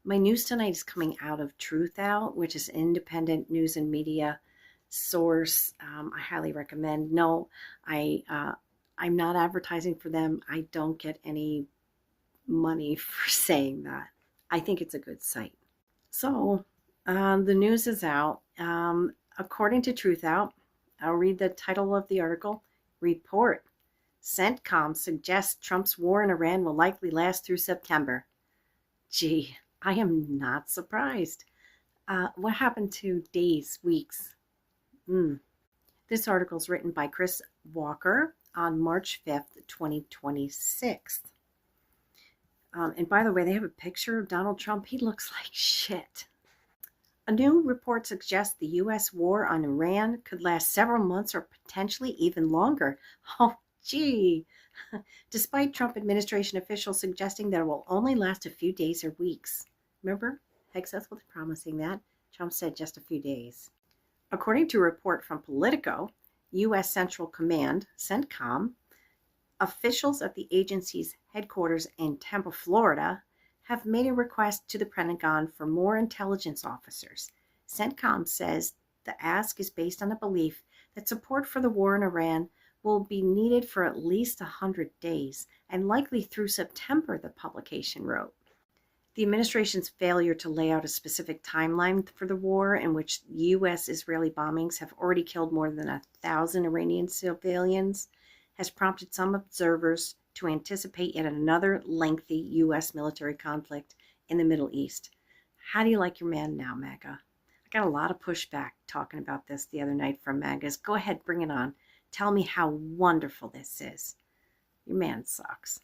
My news tonight is coming out of Truth Out, which is an independent news and media source. I highly recommend. No, I'm not advertising for them. I don't get any money for saying that. I think it's a good site. So the news is out. According to Truth Out, I'll read the title of the article. Report: CENTCOM suggests Trump's war in Iran will likely last through September. Gee, I am not surprised. What happened to days, weeks? Mm. This article is written by Chris Walker on March 5th, 2026. And by the way, they have a picture of Donald Trump. He looks like shit. A new report suggests the U.S. war on Iran could last several months or potentially even longer. Oh, gee. Despite Trump administration officials suggesting that it will only last a few days or weeks. Remember, Hegseth was promising that. Trump said just a few days. According to a report from Politico, U.S. Central Command, CENTCOM, officials at the agency's headquarters in Tampa, Florida, have made a request to the Pentagon for more intelligence officers. CENTCOM says the ask is based on a belief that support for the war in Iran will be needed for at least 100 days, and likely through September, the publication wrote. The administration's failure to lay out a specific timeline for the war, in which U.S.-Israeli bombings have already killed more than 1,000 Iranian civilians, has prompted some observers to anticipate yet another lengthy U.S. military conflict in the Middle East. How do you like your man now, MAGA? I got a lot of pushback talking about this the other night from MAGAs. Go ahead, bring it on. Tell me how wonderful this is. Your man sucks.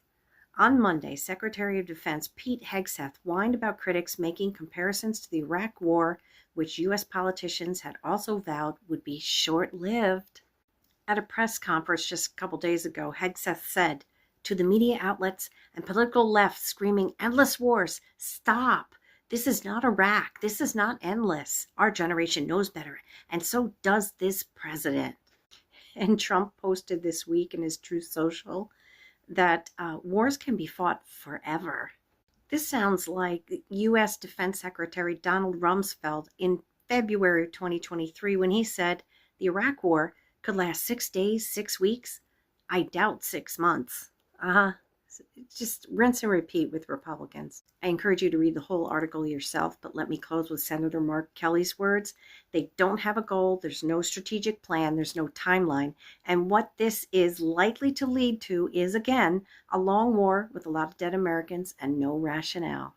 On Monday, Secretary of Defense Pete Hegseth whined about critics making comparisons to the Iraq War, which U.S. politicians had also vowed would be short-lived. At a press conference just a couple days ago, Hegseth said to the media outlets and political left screaming, "Endless wars, stop. This is not Iraq. This is not endless. Our generation knows better, and so does this president." And Trump posted this week in his Truth Social that wars can be fought forever. This sounds like U.S. Defense Secretary Donald Rumsfeld in February 2023 when he said the Iraq War could last 6 days, 6 weeks. I doubt 6 months. Just rinse and repeat with Republicans. I encourage you to read the whole article yourself, but let me close with Senator Mark Kelly's words. They don't have a goal, there's no strategic plan, there's no timeline, and what this is likely to lead to is, again, a long war with a lot of dead Americans and no rationale.